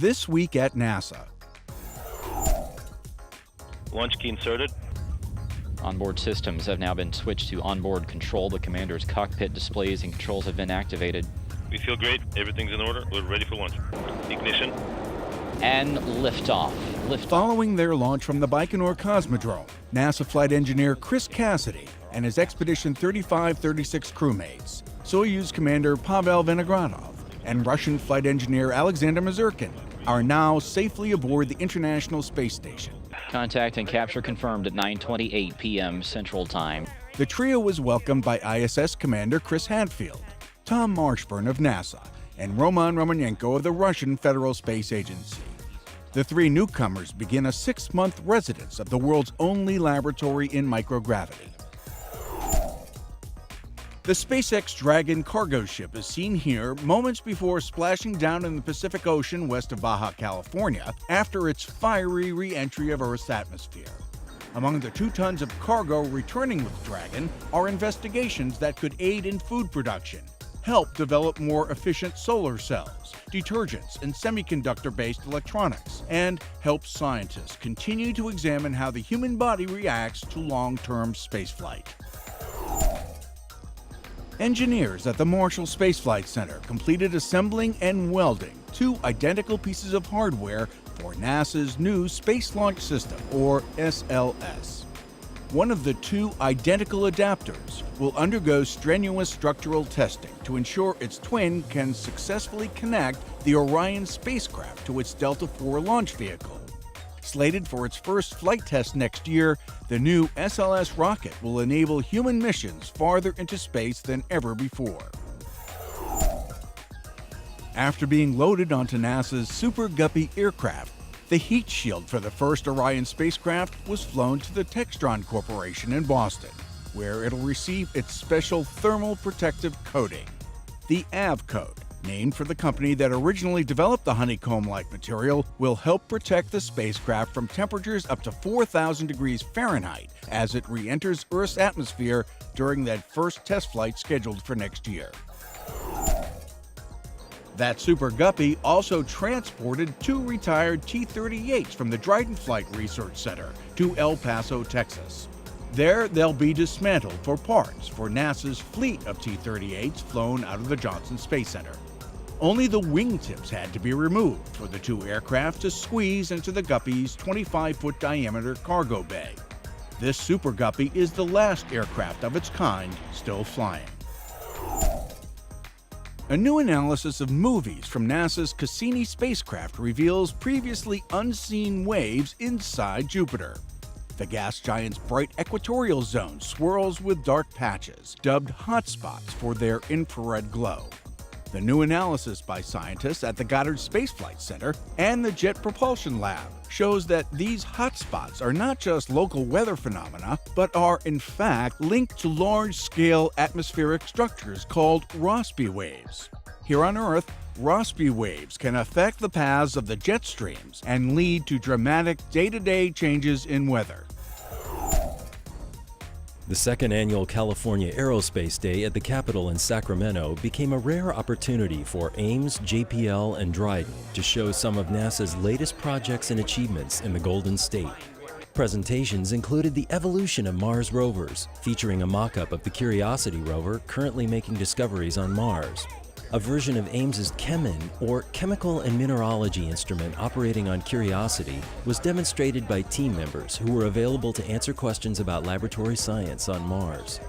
This week at NASA. Launch key inserted. Onboard systems have now been switched to onboard control. The commander's cockpit displays and controls have been activated. We feel great. Everything's in order. We're ready for launch. Ignition. And liftoff. Following their launch from the Baikonur Cosmodrome, NASA flight engineer Chris Cassidy and his Expedition 3536 crewmates, Soyuz commander Pavel Vinogradov, and Russian flight engineer Alexander Mazurkin are now safely aboard the International Space Station. Contact and capture confirmed at 9:28 p.m. Central Time. The trio was welcomed by ISS Commander Chris Hadfield, Tom Marshburn of NASA, and Roman Romanenko of the Russian Federal Space Agency. The three newcomers begin a 6-month residence of the world's only laboratory in microgravity. The SpaceX Dragon cargo ship is seen here moments before splashing down in the Pacific Ocean west of Baja California after its fiery re-entry of Earth's atmosphere. Among the 2 tons of cargo returning with Dragon are investigations that could aid in food production, help develop more efficient solar cells, detergents, and semiconductor-based electronics, and help scientists continue to examine how the human body reacts to long-term spaceflight. Engineers at the Marshall Space Flight Center completed assembling and welding 2 identical pieces of hardware for NASA's new Space Launch System, or SLS. One of the 2 identical adapters will undergo strenuous structural testing to ensure its twin can successfully connect the Orion spacecraft to its Delta IV launch vehicle. Slated for its first flight test next year, the new SLS rocket will enable human missions farther into space than ever before. After being loaded onto NASA's Super Guppy aircraft, the heat shield for the first Orion spacecraft was flown to the Textron Corporation in Boston, where it'll receive its special thermal protective coating. The AV coat, named for the company that originally developed the honeycomb-like material, will help protect the spacecraft from temperatures up to 4,000 degrees Fahrenheit as it re-enters Earth's atmosphere during that first test flight scheduled for next year. That Super Guppy also transported 2 retired T-38s from the Dryden Flight Research Center to El Paso, Texas. There, they'll be dismantled for parts for NASA's fleet of T-38s flown out of the Johnson Space Center. Only the wingtips had to be removed for the 2 aircraft to squeeze into the Guppy's 25-foot diameter cargo bay. This Super Guppy is the last aircraft of its kind still flying. A new analysis of movies from NASA's Cassini spacecraft reveals previously unseen waves inside Jupiter. The gas giant's bright equatorial zone swirls with dark patches, dubbed hotspots for their infrared glow. The new analysis by scientists at the Goddard Space Flight Center and the Jet Propulsion Lab shows that these hotspots are not just local weather phenomena, but are in fact linked to large-scale atmospheric structures called Rossby waves. Here on Earth, Rossby waves can affect the paths of the jet streams and lead to dramatic day-to-day changes in weather. The second annual California Aerospace Day at the Capitol in Sacramento became a rare opportunity for Ames, JPL, and Dryden to show some of NASA's latest projects and achievements in the Golden State. Presentations included the evolution of Mars rovers, featuring a mock-up of the Curiosity rover currently making discoveries on Mars. A version of Ames's CheMin, or Chemical and Mineralogy instrument operating on Curiosity, was demonstrated by team members who were available to answer questions about laboratory science on Mars.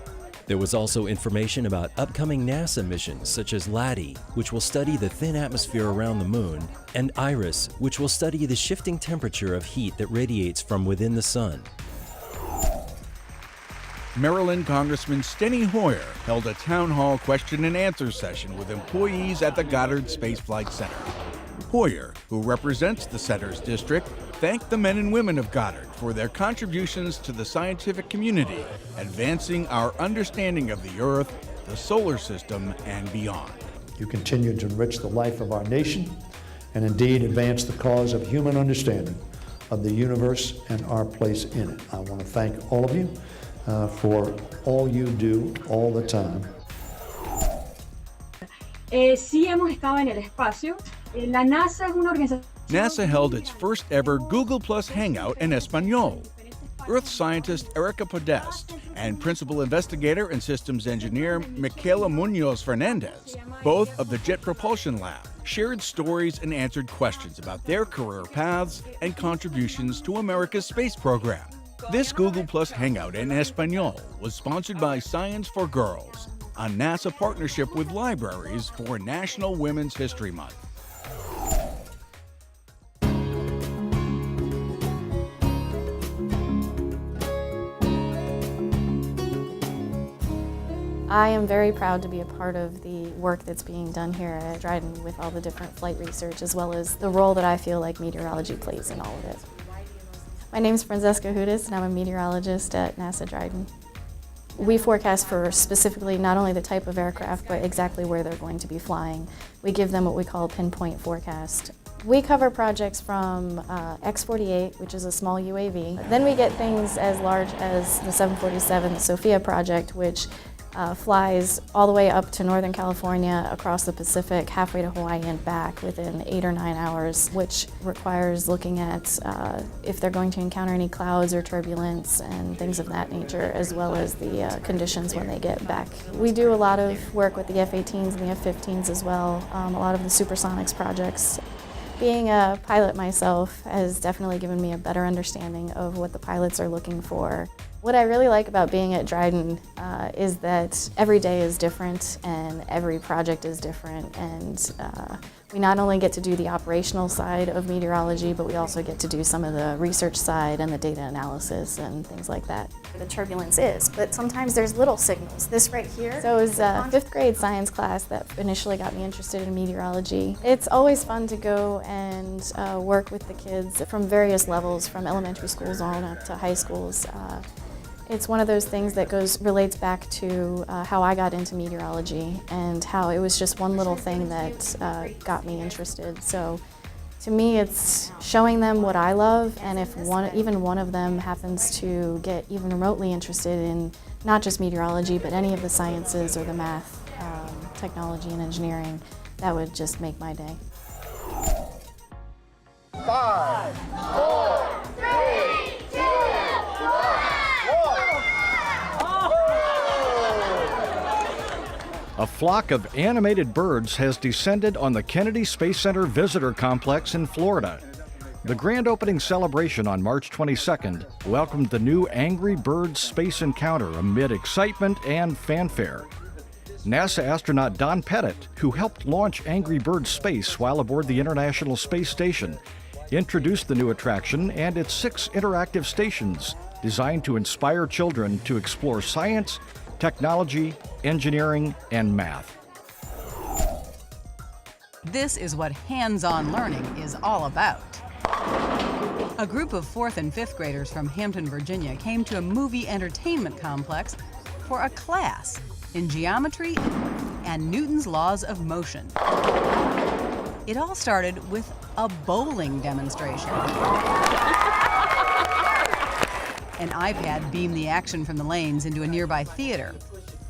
There was also information about upcoming NASA missions such as LADEE, which will study the thin atmosphere around the Moon, and IRIS, which will study the shifting temperature of heat that radiates from within the Sun. Maryland Congressman Steny Hoyer held a town hall question and answer session with employees at the Goddard Space Flight Center. Hoyer, who represents the center's district, thanked the men and women of Goddard for their contributions to the scientific community, advancing our understanding of the Earth, the solar system, and beyond. You continue to enrich the life of our nation and indeed advance the cause of human understanding of the universe and our place in it. I want to thank all of you for all you do all the time. Sí hemos estado en el espacio. La NASA es una organización NASA held its first ever Google Plus Hangout in Espanol. Earth scientist Erica Podest and principal investigator and systems engineer Michaela Munoz Fernandez, both of the Jet Propulsion Lab, shared stories and answered questions about their career paths and contributions to America's space program. This Google Plus Hangout in Espanol was sponsored by Science for Girls, a NASA partnership with libraries for National Women's History Month. I am very proud to be a part of the work that's being done here at Dryden with all the different flight research, as well as the role that I feel like meteorology plays in all of it. My name is Francesca Hudis, and I'm a meteorologist at NASA Dryden. We forecast for specifically not only the type of aircraft, but exactly where they're going to be flying. We give them what we call a pinpoint forecast. We cover projects from X-48, which is a small UAV. Then we get things as large as the 747, the SOFIA project, which flies all the way up to Northern California, across the Pacific, halfway to Hawaii and back within 8 or 9 hours, which requires looking at if they're going to encounter any clouds or turbulence and things of that nature, as well as the conditions when they get back. We do a lot of work with the F-18s and the F-15s as well, a lot of the supersonics projects. Being a pilot myself has definitely given me a better understanding of what the pilots are looking for. What I really like about being at Dryden is that every day is different and every project is different, and we not only get to do the operational side of meteorology, but we also get to do some of the research side and the data analysis and things like that. The turbulence is, but sometimes there's little signals. This right here. So it was a 5th grade science class that initially got me interested in meteorology. It's always fun to go and work with the kids from various levels, from elementary schools on up to high schools. It's one of those things that relates back to how I got into meteorology and how it was just one little thing that got me interested. So to me, it's showing them what I love, and if even one of them happens to get even remotely interested in not just meteorology, but any of the sciences or the math, technology and engineering, that would just make my day. 5, 4, 3, 2, 1. A flock of animated birds has descended on the Kennedy Space Center Visitor Complex in Florida. The grand opening celebration on March 22nd welcomed the new Angry Birds space encounter amid excitement and fanfare. NASA astronaut Don Pettit, who helped launch Angry Birds Space while aboard the International Space Station, introduced the new attraction and its 6 interactive stations designed to inspire children to explore science, technology, engineering, and math. This is what hands-on learning is all about. A group of 4th and 5th graders from Hampton, Virginia came to a movie entertainment complex for a class in geometry and Newton's laws of motion. It all started with a bowling demonstration. An iPad beamed the action from the lanes into a nearby theater,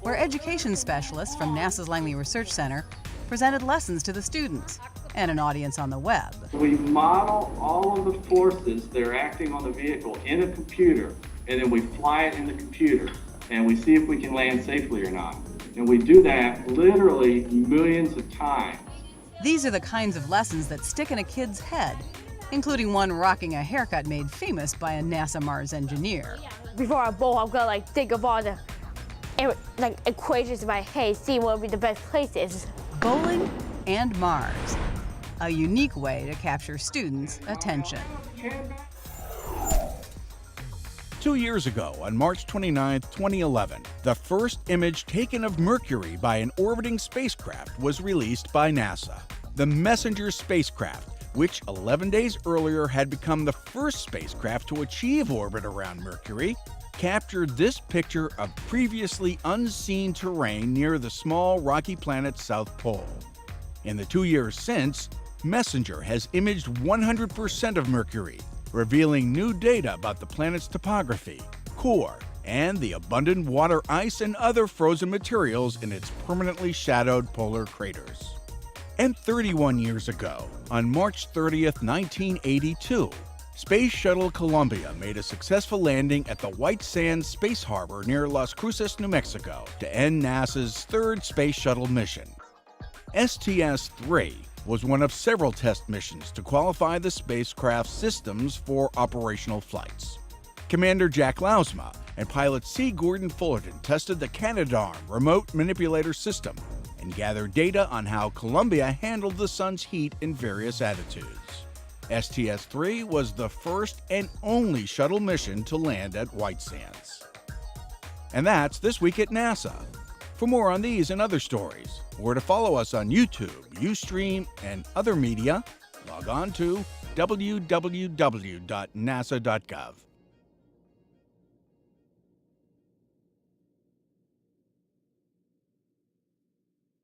where education specialists from NASA's Langley Research Center presented lessons to the students and an audience on the web. We model all of the forces that are acting on the vehicle in a computer, and then we fly it in the computer, and we see if we can land safely or not. And we do that literally millions of times. These are the kinds of lessons that stick in a kid's head, including one rocking a haircut made famous by a NASA Mars engineer. Before I bowl, I'm gonna think of all the equations in my head, see what would be the best places. Bowling and Mars, a unique way to capture students' attention. 2 years ago, on March 29, 2011, the first image taken of Mercury by an orbiting spacecraft was released by NASA. The Messenger spacecraft, which 11 days earlier had become the first spacecraft to achieve orbit around Mercury, captured this picture of previously unseen terrain near the small rocky planet's south pole. In the 2 years since, Messenger has imaged 100% of Mercury, revealing new data about the planet's topography, core, and the abundant water ice and other frozen materials in its permanently shadowed polar craters. And 31 years ago, on March 30th, 1982, Space Shuttle Columbia made a successful landing at the White Sands Space Harbor near Las Cruces, New Mexico, to end NASA's third space shuttle mission. STS-3 was one of several test missions to qualify the spacecraft's systems for operational flights. Commander Jack Lausma and pilot C. Gordon Fullerton tested the Canadarm remote manipulator system and gathered data on how Columbia handled the sun's heat in various attitudes. STS-3 was the first and only shuttle mission to land at White Sands. And that's This Week at NASA. For more on these and other stories, or to follow us on YouTube, Ustream, and other media, log on to www.nasa.gov.